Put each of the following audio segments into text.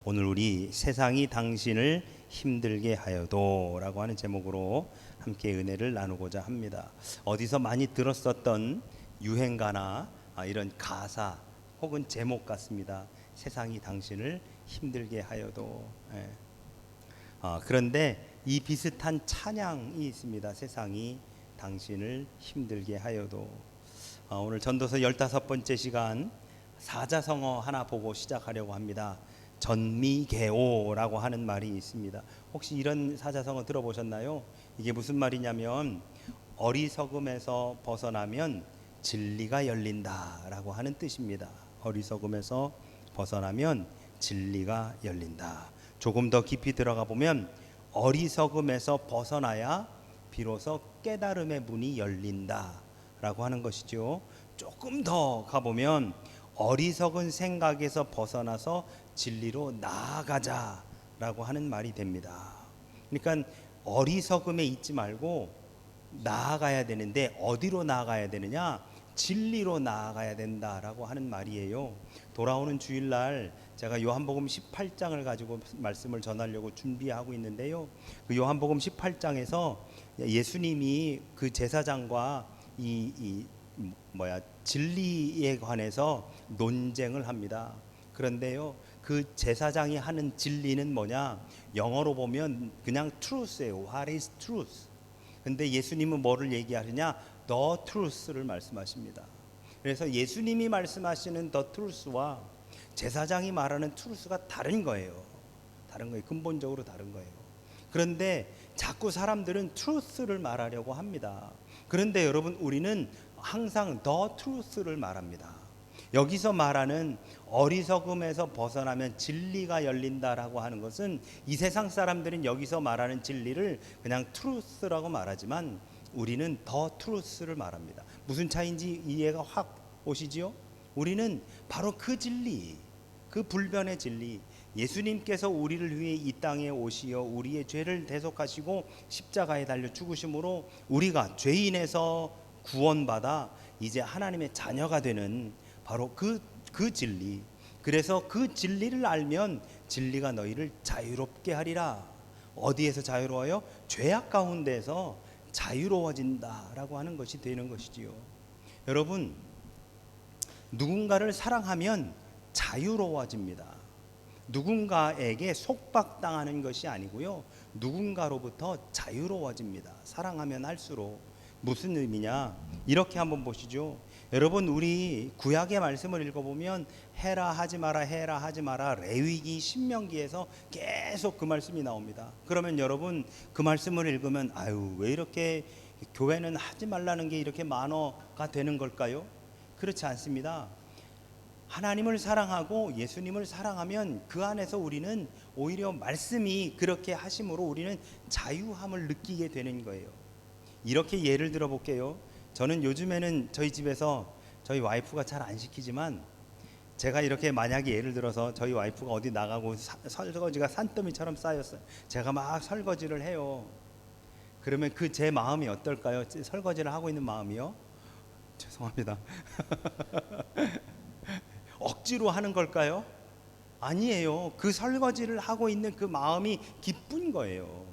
오늘 우리 세상이 당신을 힘들게 하여도 라고 하는 제목으로 함께 은혜를 나누고자 합니다. 어디서 많이 들었었던 유행가나 이런 가사 혹은 제목 같습니다. 세상이 당신을 힘들게 하여도. 그런데 이 비슷한 찬양이 있습니다. 세상이 당신을 힘들게 하여도. 오늘 전도서 15번째 시간 사자성어 하나 보고 시작하려고 합니다. 전미개오라고 하는 말이 있습니다. 혹시 이런 사자성어 들어보셨나요? 이게 무슨 말이냐면 어리석음에서 벗어나면 진리가 열린다라고 하는 뜻입니다. 어리석음에서 벗어나면 진리가 열린다. 조금 더 깊이 들어가 보면 어리석음에서 벗어나야 비로소 깨달음의 문이 열린다라고 하는 것이죠. 조금 더 가보면 어리석은 생각에서 벗어나서 진리로 나아가자라고 하는 말이 됩니다. 그러니까 어리석음에 있지 말고 나아가야 되는데 어디로 나아가야 되느냐? 진리로 나아가야 된다라고 하는 말이에요. 돌아오는 주일날 제가 요한복음 18장을 가지고 말씀을 전하려고 준비하고 있는데요. 그 요한복음 18장에서 예수님이 그 제사장과 진리에 관해서 논쟁을 합니다. 그런데요, 그 제사장이 하는 진리는 뭐냐? 영어로 보면 그냥 truth예요. What is truth? 근데 예수님은 뭐를 얘기하느냐? The truth를 말씀하십니다. 그래서 예수님이 말씀하시는 the truth와 제사장이 말하는 truth가 다른 거예요. 다른 거예요. 근본적으로 다른 거예요. 그런데 자꾸 사람들은 truth를 말하려고 합니다. 그런데 여러분, 우리는 항상 the truth를 말합니다. 여기서 말하는 어리석음에서 벗어나면 진리가 열린다라고 하는 것은 이 세상 사람들은 여기서 말하는 진리를 그냥 truth라고 말하지만 우리는 the truth를 말합니다. 무슨 차이인지 이해가 확 오시지요? 우리는 바로 그 진리, 그 불변의 진리, 예수님께서 우리를 위해 이 땅에 오시어 우리의 죄를 대속하시고 십자가에 달려 죽으심으로 우리가 죄인에서 구원받아 이제 하나님의 자녀가 되는 바로 그 진리. 그래서 그 진리를 알면 진리가 너희를 자유롭게 하리라. 어디에서 자유로워요? 죄악 가운데서 자유로워진다라고 하는 것이 되는 것이지요. 여러분, 누군가를 사랑하면 자유로워집니다. 누군가에게 속박당하는 것이 아니고요, 누군가로부터 자유로워집니다. 사랑하면 할수록. 무슨 의미냐? 이렇게 한번 보시죠. 여러분, 우리 구약의 말씀을 읽어보면 해라 하지 마라, 해라 하지 마라, 레위기 신명기에서 계속 그 말씀이 나옵니다. 그러면 여러분, 그 말씀을 읽으면 아유, 왜 이렇게 교회는 하지 말라는 게 이렇게 만어가 되는 걸까요? 그렇지 않습니다. 하나님을 사랑하고 예수님을 사랑하면 그 안에서 우리는 오히려 말씀이 그렇게 하심으로 우리는 자유함을 느끼게 되는 거예요. 이렇게 예를 들어 볼게요. 저는 요즘에는 저희 집에서 저희 와이프가 잘 안 시키지만 제가 이렇게 만약에 예를 들어서 저희 와이프가 어디 나가고 설거지가 산더미처럼 쌓였어요. 제가 막 설거지를 해요. 그러면 그 제 마음이 어떨까요? 설거지를 하고 있는 마음이요? 죄송합니다. 억지로 하는 걸까요? 아니에요. 그 설거지를 하고 있는 그 마음이 기쁜 거예요.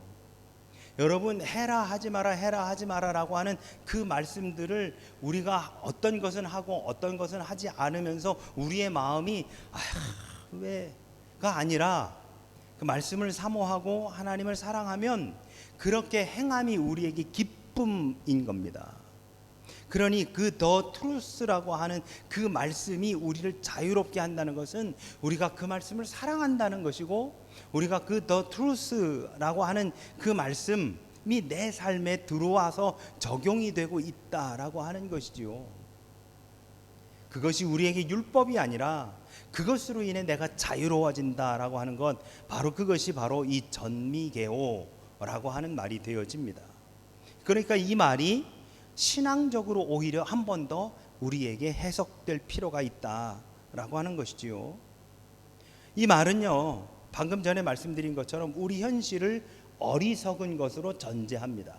여러분, 해라 하지 마라, 해라 하지 마라라고 하는 그 말씀들을 우리가 어떤 것은 하고 어떤 것은 하지 않으면서 우리의 마음이 왜가 아니라 그 말씀을 사모하고 하나님을 사랑하면 그렇게 행함이 우리에게 기쁨인 겁니다. 그러니 그 더 트루스라고 하는 그 말씀이 우리를 자유롭게 한다는 것은 우리가 그 말씀을 사랑한다는 것이고, 우리가 그 더 트루스라고 하는 그 말씀이 내 삶에 들어와서 적용이 되고 있다라고 하는 것이지요. 그것이 우리에게 율법이 아니라 그것으로 인해 내가 자유로워진다라고 하는 것, 바로 그것이 바로 이 전미개오라고 하는 말이 되어집니다. 그러니까 이 말이 신앙적으로 오히려 한 번 더 우리에게 해석될 필요가 있다라고 하는 것이지요. 이 말은요, 방금 전에 말씀드린 것처럼 우리 현실을 어리석은 것으로 전제합니다.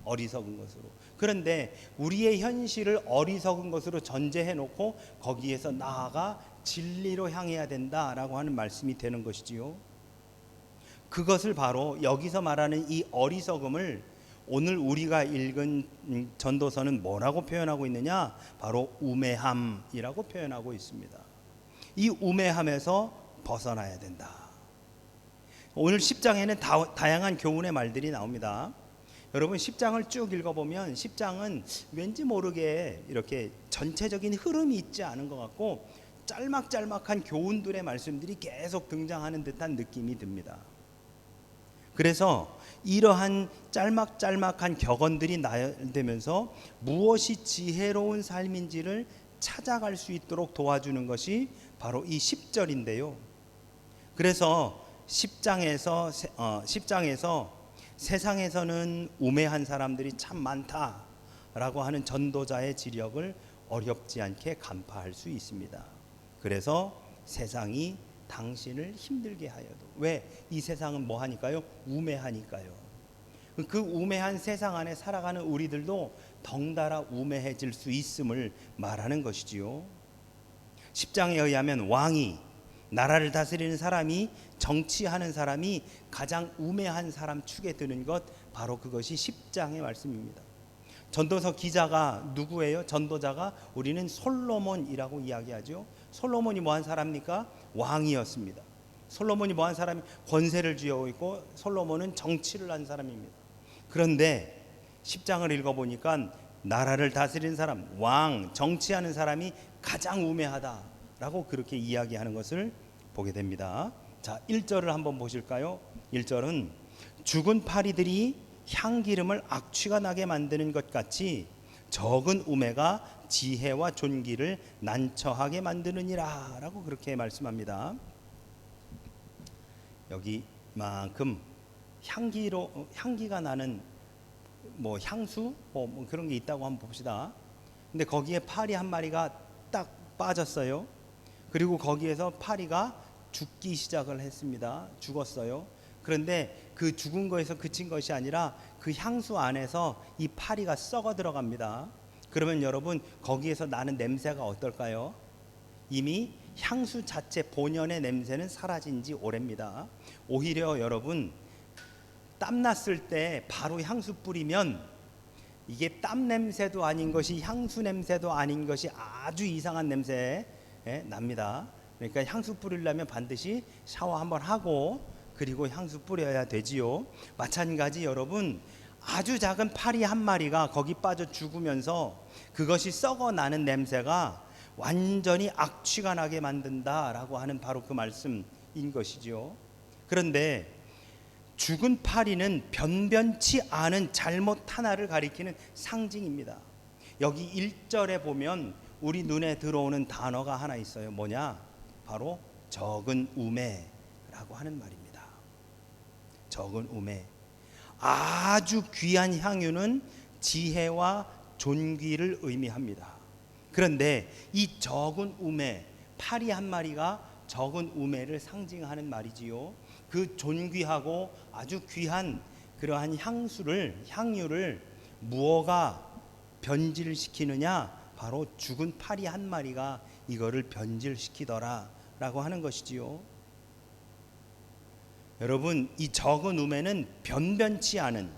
어리석은 것으로. 그런데 우리의 현실을 어리석은 것으로 전제해 놓고 거기에서 나아가 진리로 향해야 된다라고 하는 말씀이 되는 것이지요. 그것을 바로 여기서 말하는 이 어리석음을 오늘 우리가 읽은 전도서는 뭐라고 표현하고 있느냐? 바로 우매함이라고 표현하고 있습니다. 이 우매함에서 벗어나야 된다. 오늘 10장에는 다양한 교훈의 말들이 나옵니다. 여러분 10장을 쭉 읽어보면 10장은 왠지 모르게 이렇게 전체적인 흐름이 있지 않은 것 같고 짤막짤막한 교훈들의 말씀들이 계속 등장하는 듯한 느낌이 듭니다. 그래서 이러한 짤막짤막한 격언들이 나열되면서 무엇이 지혜로운 삶인지를 찾아갈 수 있도록 도와주는 것이 바로 이 10절인데요. 그래서 10장에서 세상에서는 우매한 사람들이 참 많다라고 하는 전도자의 지력을 어렵지 않게 간파할 수 있습니다. 그래서 세상이 당신을 힘들게 하여도, 왜? 이 세상은 뭐 하니까요? 우매하니까요. 그 우매한 세상 안에 살아가는 우리들도 덩달아 우매해질 수 있음을 말하는 것이지요. 10장에 의하면 왕이, 나라를 다스리는 사람이, 정치하는 사람이 가장 우매한 사람 축에 드는 것, 바로 그것이 10장의 말씀입니다. 전도서 기자가 누구예요? 전도자가 우리는 솔로몬이라고 이야기하죠. 솔로몬이 뭐한 사람입니까? 왕이었습니다. 솔로몬이 뭐한 사람이 권세를 쥐고 있고 솔로몬은 정치를 한 사람입니다. 그런데 10장을 읽어보니까 나라를 다스리는 사람, 왕, 정치하는 사람이 가장 우매하다라고 그렇게 이야기하는 것을 보게 됩니다. 자, 1절을 한번 보실까요? 1절은 죽은 파리들이 향기름을 악취가 나게 만드는 것 같이 적은 우매가 지혜와 존귀를 난처하게 만드느니라 라고 그렇게 말씀합니다. 여기만큼 향기가 나는 뭐 향수 뭐 그런 게 있다고 한번 봅시다. 근데 거기에 파리 한 마리가 딱 빠졌어요. 그리고 거기에서 파리가 죽기 시작을 했습니다. 죽었어요. 그런데 그 죽은 거에서 그친 것이 아니라 그 향수 안에서 이 파리가 썩어 들어갑니다. 그러면 여러분 거기에서 나는 냄새가 어떨까요? 이미 향수 자체 본연의 냄새는 사라진 지 오래입니다. 오히려 여러분 땀 났을 때 바로 향수 뿌리면 이게 땀 냄새도 아닌 것이 향수 냄새도 아닌 것이 아주 이상한 냄새 납니다. 그러니까 향수 뿌리려면 반드시 샤워 한번 하고 그리고 향수 뿌려야 되지요. 마찬가지 여러분, 아주 작은 파리 한 마리가 거기 빠져 죽으면서 그것이 썩어 나는 냄새가 완전히 악취가 나게 만든다라고 하는 바로 그 말씀인 것이죠. 그런데 죽은 파리는 변변치 않은 잘못 하나를 가리키는 상징입니다. 여기 1절에 보면 우리 눈에 들어오는 단어가 하나 있어요. 뭐냐? 바로 적은 우매라고 하는 말입니다. 적은 우매. 아주 귀한 향유는 지혜와 존귀를 의미합니다. 그런데 이 적은 우매, 파리 한 마리가 적은 우매를 상징하는 말이지요. 그 존귀하고 아주 귀한 그러한 향유를 무엇가 변질시키느냐? 바로 죽은 파리 한 마리가 이거를 변질시키더라라고 하는 것이지요. 여러분, 이 적은 우매는 변변치 않은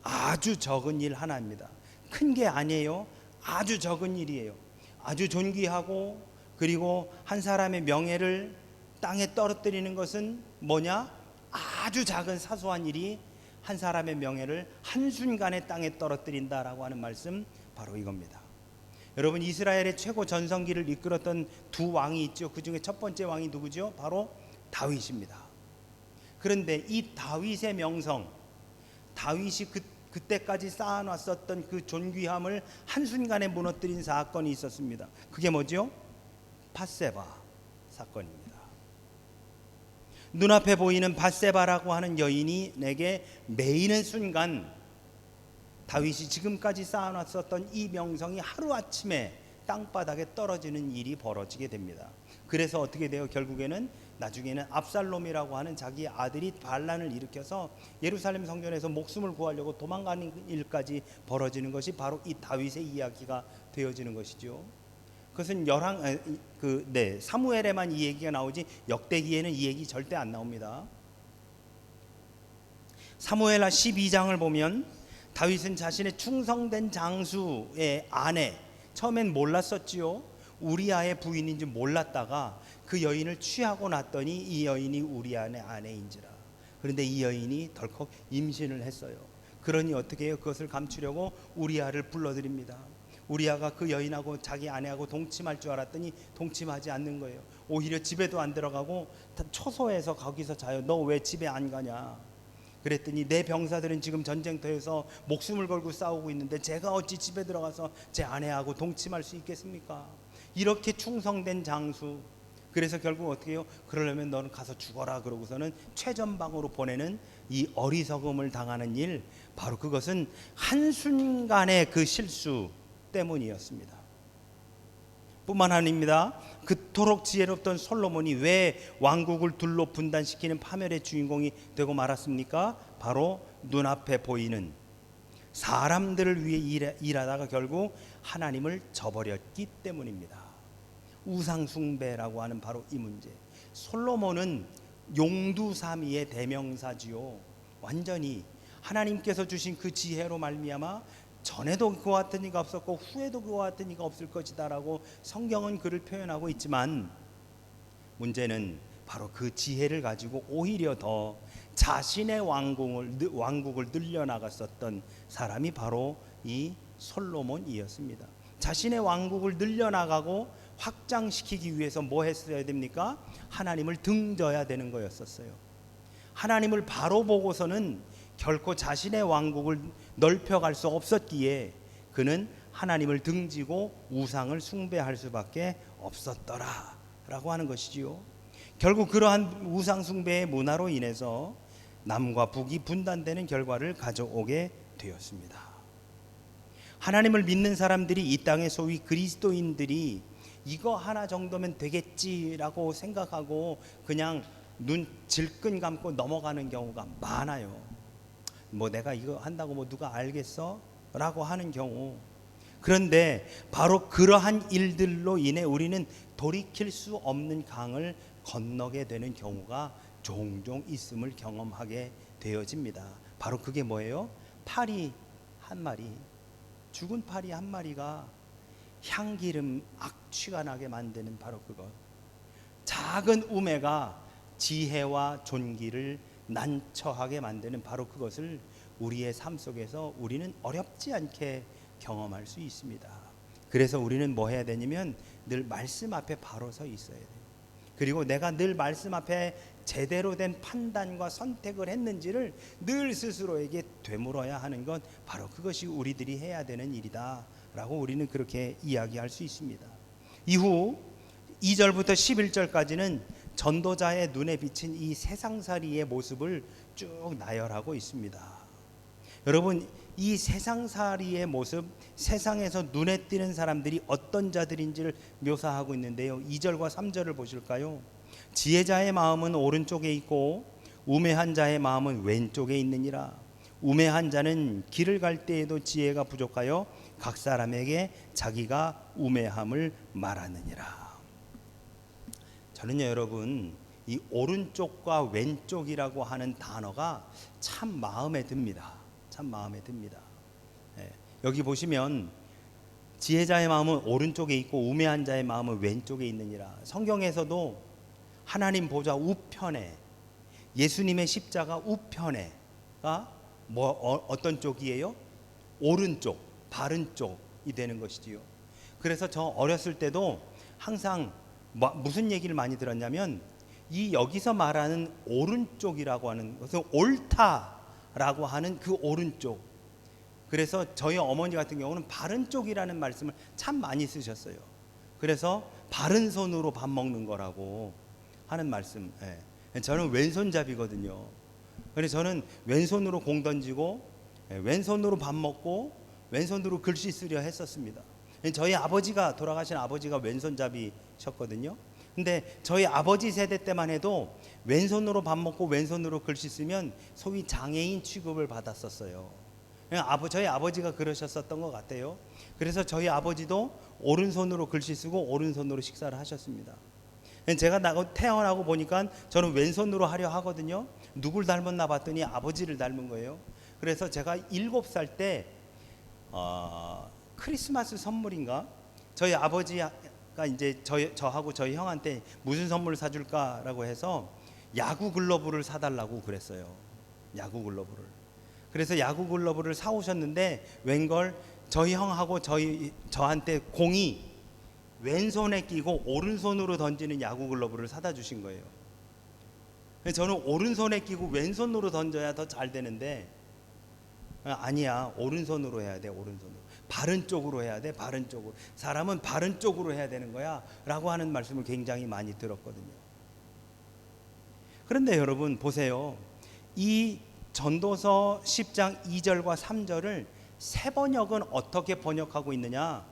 아주 적은 일 하나입니다. 큰 게 아니에요. 아주 적은 일이에요. 아주 존귀하고 그리고 한 사람의 명예를 땅에 떨어뜨리는 것은 뭐냐? 아주 작은 사소한 일이 한 사람의 명예를 한순간에 땅에 떨어뜨린다라고 하는 말씀, 바로 이겁니다. 여러분, 이스라엘의 최고 전성기를 이끌었던 두 왕이 있죠. 그 중에 첫 번째 왕이 누구죠? 바로 다윗입니다. 그런데 이 다윗의 명성, 다윗이 그때까지 쌓아놨었던 그 존귀함을 한순간에 무너뜨린 사건이 있었습니다. 그게 뭐죠? 밧세바 사건입니다. 눈앞에 보이는 밧세바라고 하는 여인이 내게 매이는 순간 다윗이 지금까지 쌓아놨었던 이 명성이 하루아침에 땅바닥에 떨어지는 일이 벌어지게 됩니다. 그래서 어떻게 돼요? 결국에는 나중에는 압살롬이라고 하는 자기 아들이 반란을 일으켜서 예루살렘 성전에서 목숨을 구하려고 도망가는 일까지 벌어지는 것이 바로 이 다윗의 이야기가 되어지는 것이죠. 그것은 사무엘에만 이 얘기가 나오지 역대기에는 이 얘기 절대 안 나옵니다. 사무엘하 12장을 보면 다윗은 자신의 충성된 장수의 아내, 처음엔 몰랐었지요. 우리아의 부인인지 몰랐다가 그 여인을 취하고 났더니 이 여인이 우리아의 아내인지라. 그런데 이 여인이 덜컥 임신을 했어요. 그러니 어떻게 해요? 그것을 감추려고 우리아를 불러들입니다. 우리아가 그 여인하고 자기 아내하고 동침할 줄 알았더니 동침하지 않는 거예요. 오히려 집에도 안 들어가고 초소에서 거기서 자요. 너 왜 집에 안 가냐? 그랬더니 내 병사들은 지금 전쟁터에서 목숨을 걸고 싸우고 있는데 제가 어찌 집에 들어가서 제 아내하고 동침할 수 있겠습니까? 이렇게 충성된 장수. 그래서 결국 어떻게 해요? 그러려면 너는 가서 죽어라 그러고서는 최전방으로 보내는 이 어리석음을 당하는 일, 바로 그것은 한순간의 그 실수 때문이었습니다. 뿐만 아닙니다. 그토록 지혜롭던 솔로몬이 왜 왕국을 둘로 분단시키는 파멸의 주인공이 되고 말았습니까? 바로 눈앞에 보이는 사람들을 위해 일하다가 결국 하나님을 저버렸기 때문입니다. 우상숭배라고 하는 바로 이 문제. 솔로몬은 용두사미의 대명사지요. 완전히 하나님께서 주신 그 지혜로 말미암아 전에도 그와 같은 이가 없었고 후에도 그와 같은 이가 없을 것이다 라고 성경은 그를 표현하고 있지만, 문제는 바로 그 지혜를 가지고 오히려 더 자신의 왕국을 늘려나갔었던 사람이 바로 이 솔로몬이었습니다. 자신의 왕국을 늘려나가고 확장시키기 위해서 뭐 했어야 됩니까? 하나님을 등져야 되는 거였었어요. 하나님을 바로 보고서는 결코 자신의 왕국을 넓혀갈 수 없었기에 그는 하나님을 등지고 우상을 숭배할 수밖에 없었더라 라고 하는 것이지요. 결국 그러한 우상 숭배의 문화로 인해서 남과 북이 분단되는 결과를 가져오게 되었습니다. 하나님을 믿는 사람들이, 이 땅의 소위 그리스도인들이 이거 하나 정도면 되겠지라고 생각하고 그냥 눈 질끈 감고 넘어가는 경우가 많아요. 뭐 내가 이거 한다고 뭐 누가 알겠어? 라고 하는 경우. 그런데 바로 그러한 일들로 인해 우리는 돌이킬 수 없는 강을 건너게 되는 경우가 종종 있음을 경험하게 되어집니다. 바로 그게 뭐예요? 파리 한 마리, 죽은 파리 한 마리가 향기름 악취가 나게 만드는 바로 그것. 작은 우매가 지혜와 존귀를 난처하게 만드는 바로 그것을 우리의 삶 속에서 우리는 어렵지 않게 경험할 수 있습니다. 그래서 우리는 뭐 해야 되냐면 늘 말씀 앞에 바로 서 있어야 돼요. 그리고 내가 늘 말씀 앞에 제대로 된 판단과 선택을 했는지를 늘 스스로에게 되물어야 하는 것, 바로 그것이 우리들이 해야 되는 일이다 라고 우리는 그렇게 이야기할 수 있습니다. 이후 2절부터 11절까지는 전도자의 눈에 비친 이 세상살이의 모습을 쭉 나열하고 있습니다. 여러분, 이 세상살이의 모습, 세상에서 눈에 띄는 사람들이 어떤 자들인지를 묘사하고 있는데요. 2절과 3절을 보실까요? 지혜자의 마음은 오른쪽에 있고 우매한 자의 마음은 왼쪽에 있느니라. 우매한 자는 길을 갈 때에도 지혜가 부족하여 각 사람에게 자기가 우매함을 말하느니라. 저는요, 여러분, 이 오른쪽과 왼쪽이라고 하는 단어가 참 마음에 듭니다. 참 마음에 듭니다. 여기 보시면 지혜자의 마음은 오른쪽에 있고 우매한 자의 마음은 왼쪽에 있느니라. 성경에서도 하나님 보좌 우편에, 예수님의 십자가 우편에가 어떤 쪽이에요? 오른쪽, 바른 쪽이 되는 것이지요. 그래서 저 어렸을 때도 항상 무슨 얘기를 많이 들었냐면, 이 여기서 말하는 오른쪽이라고 하는 것은 옳다라고 하는 그 오른쪽. 그래서 저희 어머니 같은 경우는 바른 쪽이라는 말씀을 참 많이 쓰셨어요. 그래서 바른 손으로 밥 먹는 거라고 하는 말씀. 저는 왼손잡이거든요. 그래서 저는 왼손으로 공 던지고 왼손으로 밥 먹고 왼손으로 글씨 쓰려 했었습니다. 저희 아버지가, 돌아가신 아버지가 왼손잡이셨거든요. 근데 저희 아버지 세대 때만 해도 왼손으로 밥 먹고 왼손으로 글씨 쓰면 소위 장애인 취급을 받았었어요. 저희 아버지가 그러셨었던 것 같아요. 그래서 저희 아버지도 오른손으로 글씨 쓰고 오른손으로 식사를 하셨습니다. 제가 태어나고 보니까 저는 왼손으로 하려 하거든요. 누굴 닮았나 봤더니 아버지를 닮은 거예요. 그래서 제가 7살 때 크리스마스 선물인가? 저희 아버지가 이제 저하고 저희 형한테 무슨 선물을 사줄까라고 해서 야구 글러브를 사달라고 그랬어요. 야구 글러브를. 그래서 야구 글러브를 사오셨는데 웬걸 저희 형하고 저한테 공이 왼손에 끼고 오른손으로 던지는 야구 글러브를 사다 주신 거예요. 저는 오른손에 끼고 왼손으로 던져야 더 잘 되는데 아니야, 오른손으로 해야 돼. 오른손으로. 바른 쪽으로 해야 돼. 바른 쪽으로. 사람은 바른 쪽으로 해야 되는 거야 라고 하는 말씀을 굉장히 많이 들었거든요. 그런데 여러분 보세요. 이 전도서 10장 2절과 3절을 새 번역은 어떻게 번역하고 있느냐?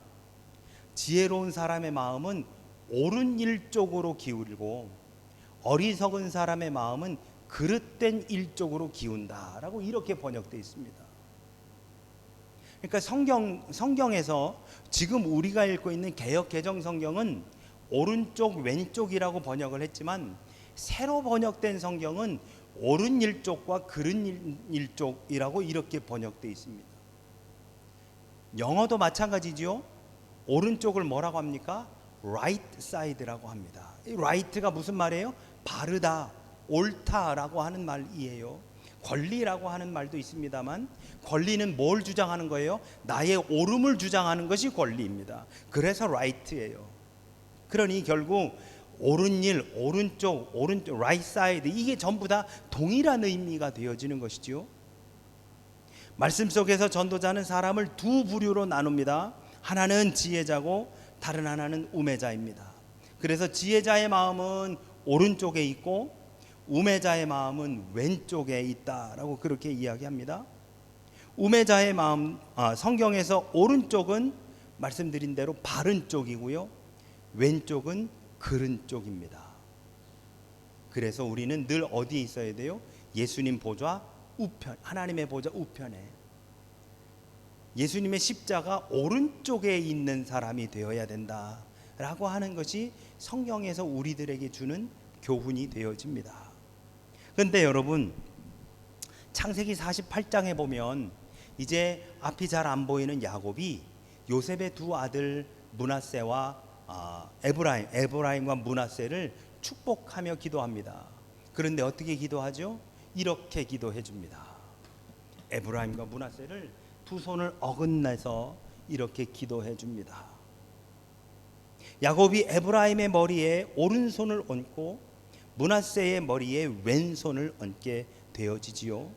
지혜로운 사람의 마음은 옳은 일 쪽으로 기울고 어리석은 사람의 마음은 그릇된 일 쪽으로 기운다라고 이렇게 번역되어 있습니다. 그러니까 성경에서 지금 우리가 읽고 있는 개역 개정 성경은 오른쪽 왼쪽이라고 번역을 했지만 새로 번역된 성경은 옳은 일 쪽과 그른 일 쪽이라고 이렇게 번역되어 있습니다. 영어도 마찬가지지요. 오른쪽을 뭐라고 합니까? right side라고 합니다. 이 right가 무슨 말이에요? 바르다, 옳다라고 하는 말이에요. 권리라고 하는 말도 있습니다만 권리는 뭘 주장하는 거예요? 나의 옳음을 주장하는 것이 권리입니다. 그래서 right예요. 그러니 결국 옳은 일, 오른쪽, right side 이게 전부 다 동일한 의미가 되어지는 것이지요. 말씀 속에서 전도자는 사람을 두 부류로 나눕니다. 하나는 지혜자고 다른 하나는 우매자입니다. 그래서 지혜자의 마음은 오른쪽에 있고 우매자의 마음은 왼쪽에 있다라고 그렇게 이야기합니다. 우매자의 마음, 성경에서 오른쪽은 말씀드린 대로 바른 쪽이고요, 왼쪽은 그른 쪽입니다. 그래서 우리는 늘 어디에 있어야 돼요? 예수님 보좌 우편, 하나님의 보좌 우편에, 예수님의 십자가 오른쪽에 있는 사람이 되어야 된다라고 하는 것이 성경에서 우리들에게 주는 교훈이 되어집니다. 그런데 여러분, 창세기 48장에 보면 이제 앞이 잘 안 보이는 야곱이 요셉의 두 아들 므낫세와 에브라임과 므낫세를 축복하며 기도합니다. 그런데 어떻게 기도하죠? 이렇게 기도해 줍니다. 에브라임과 므낫세를 두 손을 어긋내서 이렇게 기도해 줍니다. 야곱이 에브라임의 머리에 오른손을 얹고 므낫세의 머리에 왼손을 얹게 되어지지요.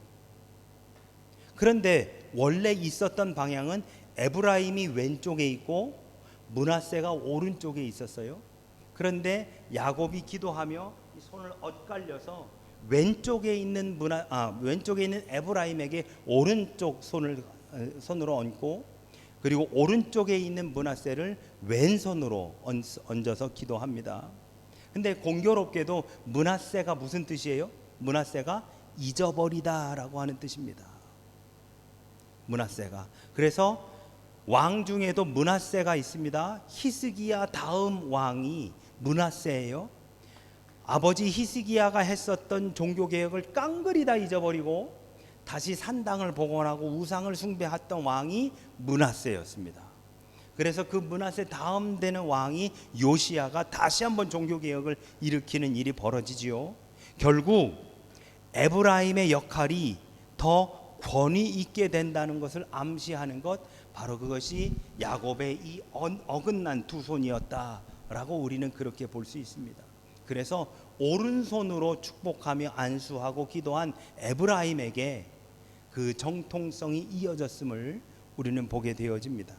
그런데 원래 있었던 방향은 에브라임이 왼쪽에 있고 므낫세가 오른쪽에 있었어요. 그런데 야곱이 기도하며 손을 엇갈려서 왼쪽에 있는 에브라임에게 오른쪽 손으로 얹고, 그리고 오른쪽에 있는 므낫세를 왼손으로 얹어서 기도합니다. 근데 공교롭게도 므낫세가 무슨 뜻이에요? 므낫세가 잊어버리다라고 하는 뜻입니다. 므낫세가. 그래서 왕 중에도 므낫세가 있습니다. 히스기야 다음 왕이 므낫세예요. 아버지 히스기야가 했었던 종교개혁을 깡그리 다 잊어버리고 다시 산당을 복원하고 우상을 숭배했던 왕이 므낫세였습니다. 그래서 그 므낫세 다음 되는 왕이 요시야가 다시 한번 종교개혁을 일으키는 일이 벌어지지요. 결국 에브라임의 역할이 더 권위 있게 된다는 것을 암시하는 것, 바로 그것이 야곱의 이 어긋난 두 손이었다라고 우리는 그렇게 볼 수 있습니다. 그래서 오른손으로 축복하며 안수하고 기도한 에브라임에게 그 정통성이 이어졌음을 우리는 보게 되어집니다.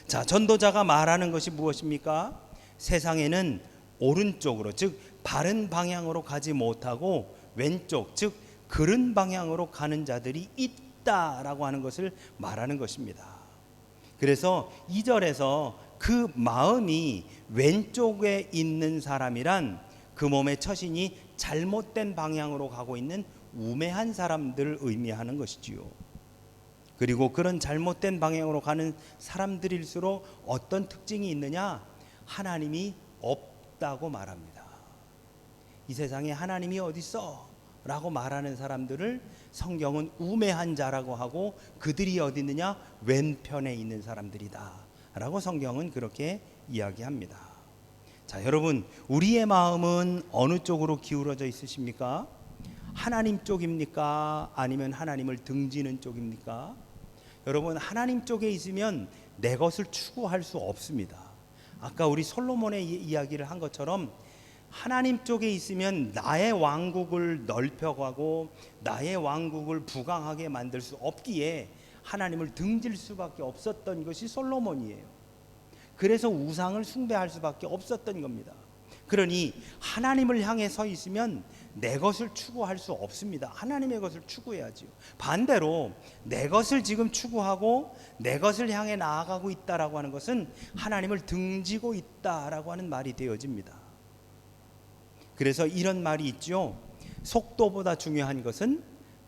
자, 전도자가 말하는 것이 무엇입니까? 세상에는 오른쪽으로, 즉 바른 방향으로 가지 못하고 왼쪽, 즉 그른 방향으로 가는 자들이 있다라고 하는 것을 말하는 것입니다. 그래서 2절에서 그 마음이 왼쪽에 있는 사람이란 그 몸의 처신이 잘못된 방향으로 가고 있는 우매한 사람들을 의미하는 것이지요. 그리고 그런 잘못된 방향으로 가는 사람들일수록 어떤 특징이 있느냐? 하나님이 없다고 말합니다. 이 세상에 하나님이 어디 있어? 라고 말하는 사람들을 성경은 우매한 자라고 하고, 그들이 어디 있느냐? 왼편에 있는 사람들이다 라고 성경은 그렇게 이야기합니다. 자, 여러분, 우리의 마음은 어느 쪽으로 기울어져 있으십니까? 하나님 쪽입니까? 아니면 하나님을 등지는 쪽입니까? 여러분, 하나님 쪽에 있으면 내 것을 추구할 수 없습니다. 아까 우리 솔로몬의 이야기를 한 것처럼 하나님 쪽에 있으면 나의 왕국을 넓혀가고 나의 왕국을 부강하게 만들 수 없기에 하나님을 등질 수밖에 없었던 것이 솔로몬이에요. 그래서 우상을 숭배할 수밖에 없었던 겁니다. 그러니 하나님을 향해 서 있으면 내 것을 추구할 수 없습니다. 하나님의 것을 추구해야지요. 반대로 내 것을 지금 추구하고 내 것을 향해 나아가고 있다라고 하는 것은 하나님을 등지고 있다라고 하는 말이 되어집니다. 그래서 이런 말이 있죠. 속도보다 중요한 것은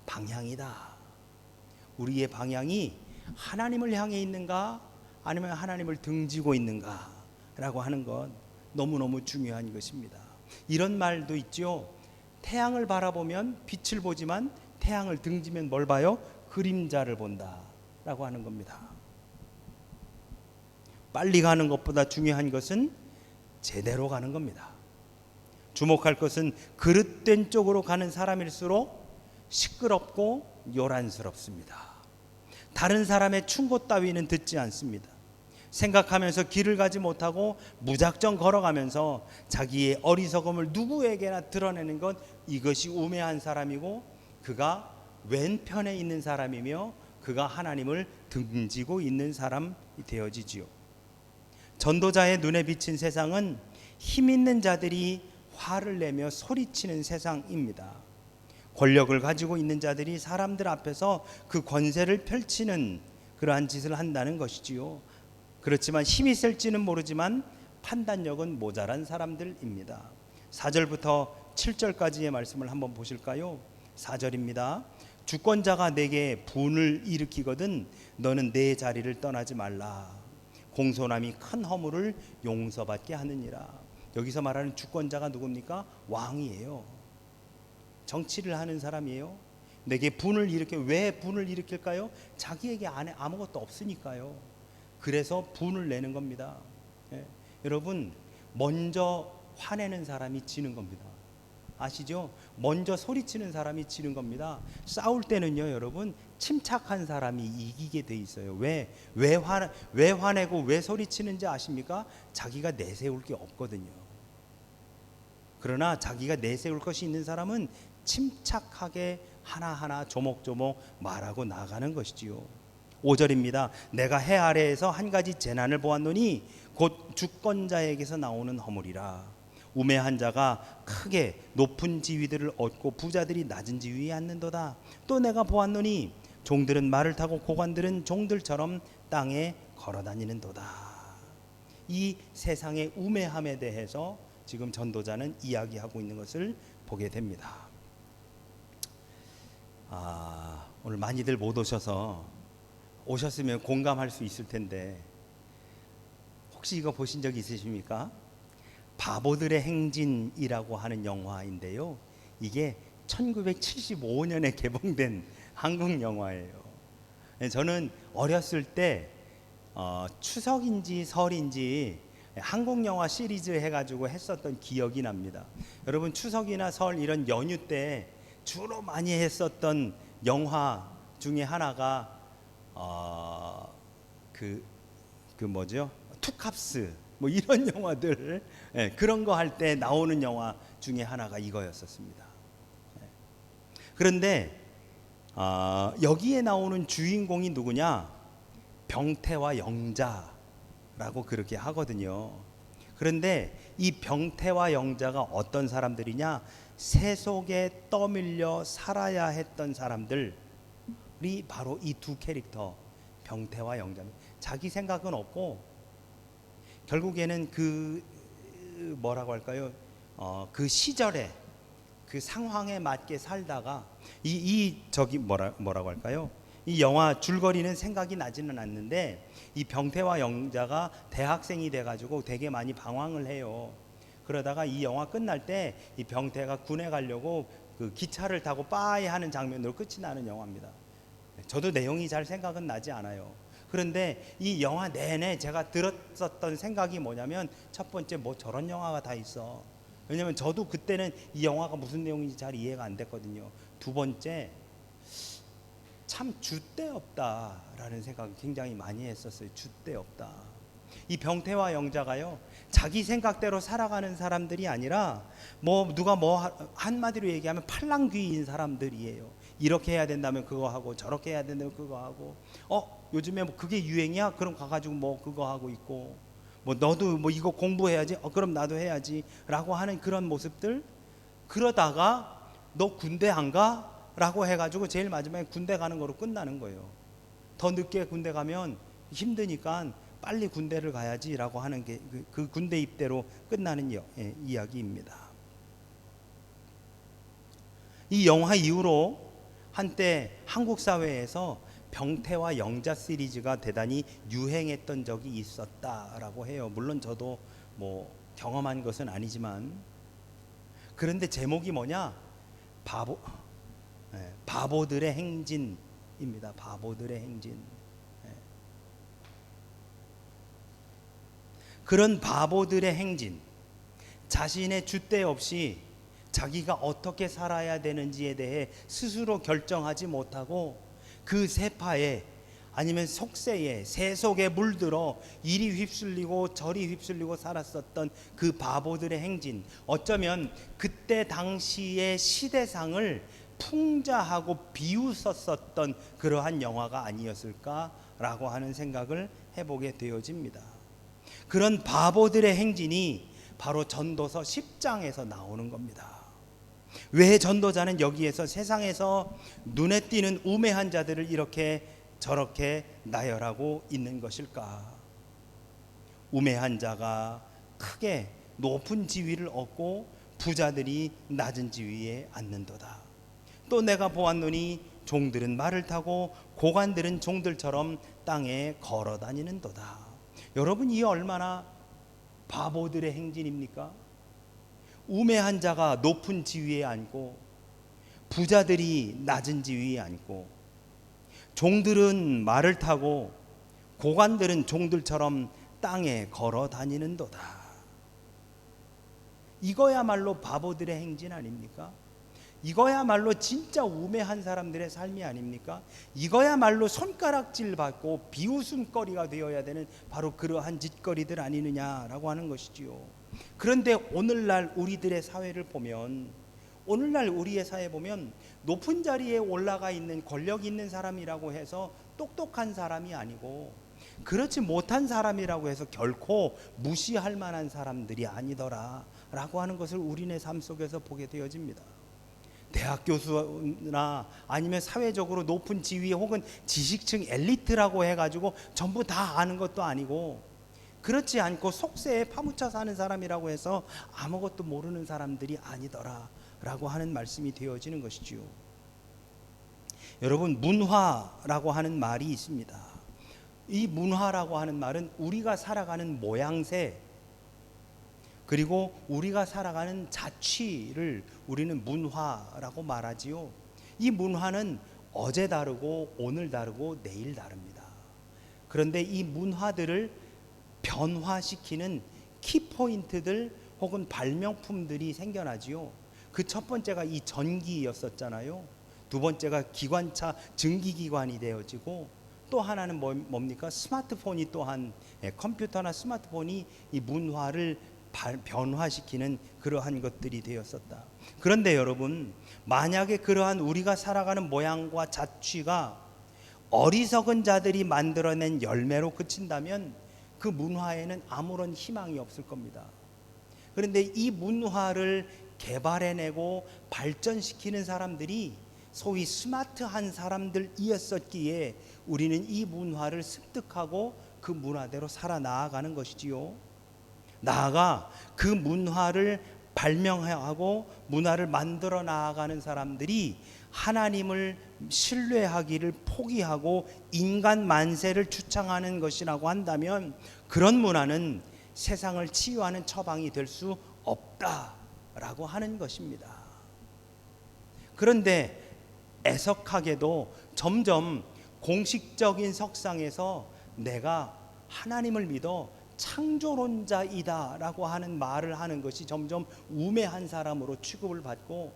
방향이다. 우리의 방향이 하나님을 향해 있는가 아니면 하나님을 등지고 있는가 라고 하는 건 너무너무 중요한 것입니다. 이런 말도 있죠. 태양을 바라보면 빛을 보지만 태양을 등지면 뭘 봐요? 그림자를 본다 라고 하는 겁니다. 빨리 가는 것보다 중요한 것은 제대로 가는 겁니다. 주목할 것은 그릇된 쪽으로 가는 사람일수록 시끄럽고 요란스럽습니다. 다른 사람의 충고 따위는 듣지 않습니다. 생각하면서 길을 가지 못하고 무작정 걸어가면서 자기의 어리석음을 누구에게나 드러내는 것, 이것이 우매한 사람이고 그가 왼편에 있는 사람이며 그가 하나님을 등지고 있는 사람이 되어지지요. 전도자의 눈에 비친 세상은 힘 있는 자들이 화를 내며 소리치는 세상입니다. 권력을 가지고 있는 자들이 사람들 앞에서 그 권세를 펼치는 그러한 짓을 한다는 것이지요. 그렇지만 힘이 셀지는 모르지만 판단력은 모자란 사람들입니다. 4절부터 7절까지의 말씀을 한번 보실까요? 4절입니다. 주권자가 내게 분을 일으키거든 너는 내 자리를 떠나지 말라. 공손함이 큰 허물을 용서받게 하느니라. 여기서 말하는 주권자가 누굽니까? 왕이에요. 정치를 하는 사람이에요. 내게 분을 일으켜. 왜 분을 일으킬까요? 자기에게 안에 아무것도 없으니까요. 그래서 분을 내는 겁니다. 예. 여러분, 먼저 화내는 사람이 지는 겁니다. 아시죠? 먼저 소리치는 사람이 지는 겁니다. 싸울 때는요, 여러분, 침착한 사람이 이기게 돼 있어요. 왜 화내고 왜 소리치는지 아십니까? 자기가 내세울 게 없거든요. 그러나 자기가 내세울 것이 있는 사람은 침착하게 하나하나 조목조목 말하고 나가는 것이지요. 5절입니다. 내가 해 아래에서 한 가지 재난을 보았노니 곧 주권자에게서 나오는 허물이라. 우매한 자가 크게 높은 지위들을 얻고 부자들이 낮은 지위에 앉는도다. 또 내가 보았노니 종들은 말을 타고 고관들은 종들처럼 땅에 걸어다니는도다. 이 세상의 우매함에 대해서 지금 전도자는 이야기하고 있는 것을 보게 됩니다. 오늘 많이들 못 오셨으면 공감할 수 있을 텐데 혹시 이거 보신 적 있으십니까? 바보들의 행진이라고 하는 영화인데요. 이게 1975년에 개봉된 한국 영화예요. 저는 어렸을 때 추석인지 설인지 한국 영화 시리즈 해가지고 했었던 기억이 납니다. 여러분, 추석이나 설 이런 연휴 때 주로 많이 했었던 영화 중에 하나가 뭐죠? 투캅스 뭐 이런 영화들, 그런 거 할 때 나오는 영화 중에 하나가 이거였었습니다. 그런데 여기에 나오는 주인공이 누구냐? 병태와 영자라고 그렇게 하거든요. 그런데 이 병태와 영자가 어떤 사람들이냐? 세속에 떠밀려 살아야 했던 사람들이 바로 이 두 캐릭터, 병태와 영자입니다. 자기 생각은 없고 결국에는 뭐라고 할까요? 그 시절에 그 상황에 맞게 살다가 뭐라고 할까요? 이 영화 줄거리는 생각이 나지는 않는데 이 병태와 영자가 대학생이 돼가지고 되게 많이 방황을 해요. 그러다가 이 영화 끝날 때 이 병태가 군에 가려고 그 기차를 타고 빠이 하는 장면으로 끝이 나는 영화입니다. 저도 내용이 잘 생각은 나지 않아요. 그런데 이 영화 내내 제가 들었었던 생각이 뭐냐면, 첫 번째, 뭐 저런 영화가 다 있어. 왜냐면 저도 그때는 이 영화가 무슨 내용인지 잘 이해가 안 됐거든요. 두 번째, 참 줏대없다라는 생각을 굉장히 많이 했었어요. 줏대없다. 이 병태와 영자가요, 자기 생각대로 살아가는 사람들이 아니라 뭐 누가 뭐 한마디로 얘기하면 팔랑귀인 사람들이에요. 이렇게 해야 된다면 그거 하고, 저렇게 해야 된다면 그거 하고, 요즘에 뭐 그게 유행이야? 그럼 가가지고 뭐 그거 하고 있고, 뭐 너도 뭐 이거 공부해야지? 그럼 나도 해야지 라고 하는 그런 모습들. 그러다가 너 군대 안 가? 라고 해가지고 제일 마지막에 군대 가는 거로 끝나는 거예요. 더 늦게 군대 가면 힘드니까 빨리 군대를 가야지 라고 하는 게 그 군대 입대로 끝나는 이야기입니다. 이 영화 이후로 한때 한국 사회에서 병태와 영자 시리즈가 대단히 유행했던 적이 있었다라고 해요. 물론 저도 뭐 경험한 것은 아니지만. 그런데 제목이 뭐냐? 바보들의 행진입니다. 바보들의 행진. 그런 바보들의 행진, 자신의 줏대 없이 자기가 어떻게 살아야 되는지에 대해 스스로 결정하지 못하고 그 세파에, 아니면 속세에, 새 속에 물들어 이리 휩쓸리고 저리 휩쓸리고 살았었던 그 바보들의 행진, 어쩌면 그때 당시의 시대상을 풍자하고 비웃었었던 그러한 영화가 아니었을까라고 하는 생각을 해보게 되어집니다. 그런 바보들의 행진이 바로 전도서 10장에서 나오는 겁니다. 왜 전도자는 여기에서 세상에서 눈에 띄는 우매한 자들을 이렇게 저렇게 나열하고 있는 것일까? 우매한 자가 크게 높은 지위를 얻고 부자들이 낮은 지위에 앉는도다. 또 내가 보았노니 종들은 말을 타고 고관들은 종들처럼 땅에 걸어 다니는도다. 여러분, 이 얼마나 바보들의 행진입니까? 우매한 자가 높은 지위에 앉고 부자들이 낮은 지위에 앉고 종들은 말을 타고 고관들은 종들처럼 땅에 걸어 다니는도다. 이거야말로 바보들의 행진 아닙니까? 이거야말로 진짜 우매한 사람들의 삶이 아닙니까? 이거야말로 손가락질 받고 비웃음거리가 되어야 되는 바로 그러한 짓거리들 아니느냐라고 하는 것이지요. 그런데 오늘날 우리들의 사회를 보면, 오늘날 우리의 사회 보면 높은 자리에 올라가 있는 권력 있는 사람이라고 해서 똑똑한 사람이 아니고, 그렇지 못한 사람이라고 해서 결코 무시할 만한 사람들이 아니더라 라고 하는 것을 우리네 삶 속에서 보게 되어집니다. 대학 교수나 아니면 사회적으로 높은 지위 혹은 지식층 엘리트라고 해가지고 전부 다 아는 것도 아니고, 그렇지 않고 속세에 파묻혀 사는 사람이라고 해서 아무것도 모르는 사람들이 아니더라 라고 하는 말씀이 되어지는 것이지요. 여러분, 문화라고 하는 말이 있습니다. 이 문화라고 하는 말은 우리가 살아가는 모양새, 그리고 우리가 살아가는 자취를 우리는 문화라고 말하지요. 이 문화는 어제 다르고 오늘 다르고 내일 다릅니다. 그런데 이 문화들을 변화시키는 키포인트들 혹은 발명품들이 생겨나지요. 그 첫 번째가 이 전기였었잖아요. 두 번째가 기관차 증기기관이 되어지고, 또 하나는 뭡니까? 스마트폰이 또한, 컴퓨터나 스마트폰이 이 문화를 변화시키는 그러한 것들이 되었었다. 그런데 여러분, 만약에 그러한 우리가 살아가는 모양과 자취가 어리석은 자들이 만들어낸 열매로 그친다면 그 문화에는 아무런 희망이 없을 겁니다. 그런데 이 문화를 개발해내고 발전시키는 사람들이 소위 스마트한 사람들이었었기에 우리는 이 문화를 습득하고 그 문화대로 살아나가는 것이지요. 나아가 그 문화를 발명하고 문화를 만들어 나아가는 사람들이 하나님을 신뢰하기를 포기하고 인간 만세를 주창하는 것이라고 한다면 그런 문화는 세상을 치유하는 처방이 될 수 없다라고 하는 것입니다. 그런데 애석하게도 점점 공식적인 석상에서 내가 하나님을 믿어 창조론자이다라고 하는 말을 하는 것이 점점 우매한 사람으로 취급을 받고,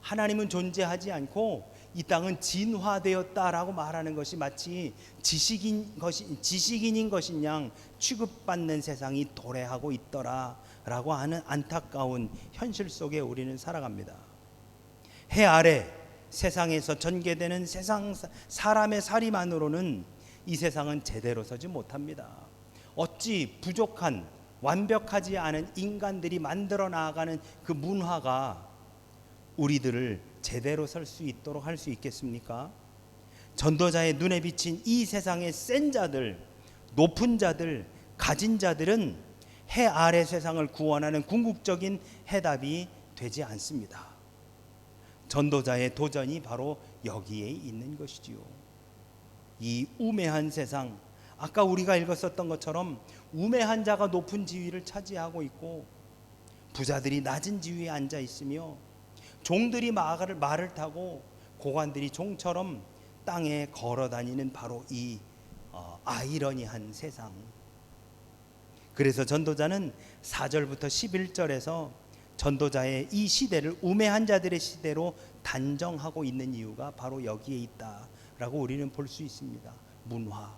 하나님은 존재하지 않고 이 땅은 진화되었다라고 말하는 것이 마치 지식인인 것인 양 취급받는 세상이 도래하고 있더라라고 하는 안타까운 현실 속에 우리는 살아갑니다. 해 아래 세상에서 전개되는 사람의 사리만으로는 이 세상은 제대로 서지 못합니다. 어찌 부족한 완벽하지 않은 인간들이 만들어 나아가는 그 문화가 우리들을 제대로 설 수 있도록 할 수 있겠습니까? 전도자의 눈에 비친 이 세상의 센 자들, 높은 자들, 가진 자들은 해 아래 세상을 구원하는 궁극적인 해답이 되지 않습니다. 전도자의 도전이 바로 여기에 있는 것이지요. 이 우매한 세상, 아까 우리가 읽었었던 것처럼 우매한 자가 높은 지위를 차지하고 있고 부자들이 낮은 지위에 앉아 있으며 종들이 말을 타고 고관들이 종처럼 땅에 걸어다니는 바로 이 아이러니한 세상. 그래서 전도자는 4절부터 11절에서 전도자의 이 시대를 우매한 자들의 시대로 단정하고 있는 이유가 바로 여기에 있다라고 우리는 볼 수 있습니다. 문화.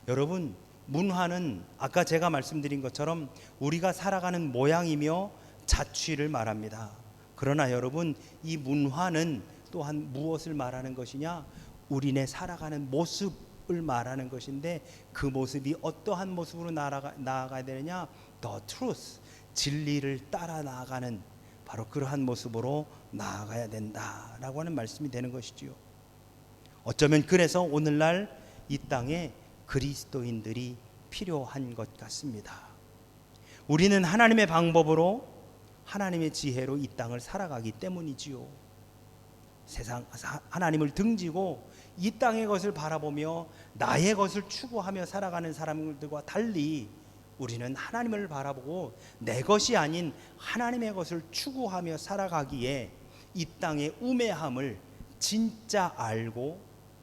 여러분, 문화는 아까 제가 말씀드린 것처럼 우리가 살아가는 모양이며 자취를 말합니다. 그러나 여러분, 이 문화는 또한 무엇을 말하는 것이냐? 우리네 살아가는 모습을 말하는 것인데, 그 모습이 어떠한 모습으로 나아가야 되느냐? The truth, 진리를 따라 나아가는 바로 그러한 모습으로 나아가야 된다라고 하는 말씀이 되는 것이지요. 어쩌면 그래서 오늘날 이 땅에 그리스도인들이 필요한 것 같습니다. 우리는 하나님의 방법으로, 하나님의 지혜로 이 땅을 살아가기 때문이지요. 하나님을 등지고 이 땅의 것을 바라보며 나의 것을 추구하며 살아가는 사람들과 달리 우리는 하나님을 바라보고 내 것이 아닌 하나님의 것을 추구하며 살아가기에 이 땅의 우매함을 진짜 알고,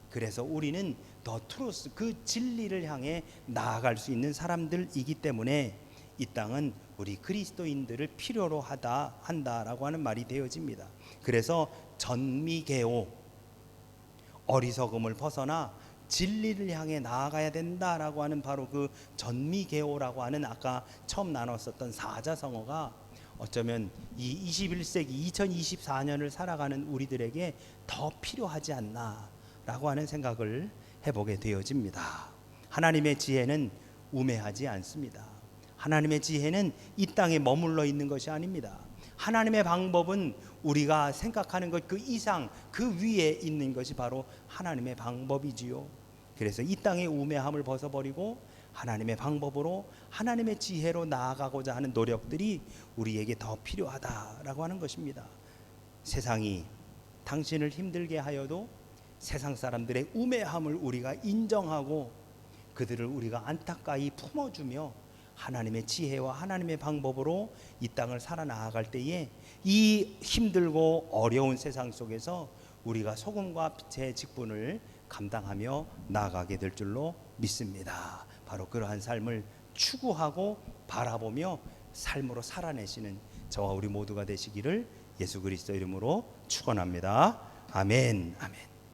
그래서 우리는 더 트루스, 그 진리를 향해 나아갈 수 있는 사람들이기 때문에 이 땅은 우리 그리스도인들을 필요로 한다라고 하는 말이 되어집니다. 그래서 전미계오, 어리석음을 벗어나 진리를 향해 나아가야 된다라고 하는 바로 그 전미계오라고 하는 아까 처음 나눴었던 사자성어가 어쩌면 이 21세기 2024년을 살아가는 우리들에게 더 필요하지 않나라고 하는 생각을 해보게 되어집니다. 하나님의 지혜는 우매하지 않습니다. 하나님의 지혜는 이 땅에 머물러 있는 것이 아닙니다. 하나님의 방법은 우리가 생각하는 것 그 이상, 그 위에 있는 것이 바로 하나님의 방법이지요. 그래서 이 땅의 우매함을 벗어버리고 하나님의 방법으로, 하나님의 지혜로 나아가고자 하는 노력들이 우리에게 더 필요하다라고 하는 것입니다. 세상이 당신을 힘들게 하여도 세상 사람들의 우매함을 우리가 인정하고 그들을 우리가 안타까이 품어주며 하나님의 지혜와 하나님의 방법으로 이 땅을 살아나갈 때에 이 힘들고 어려운 세상 속에서 우리가 소금과 빛의 직분을 감당하며 나아가게 될 줄로 믿습니다. 바로 그러한 삶을 추구하고 바라보며 삶으로 살아내시는 저와 우리 모두가 되시기를 예수 그리스도 이름으로 축원합니다. 아멘. 아멘.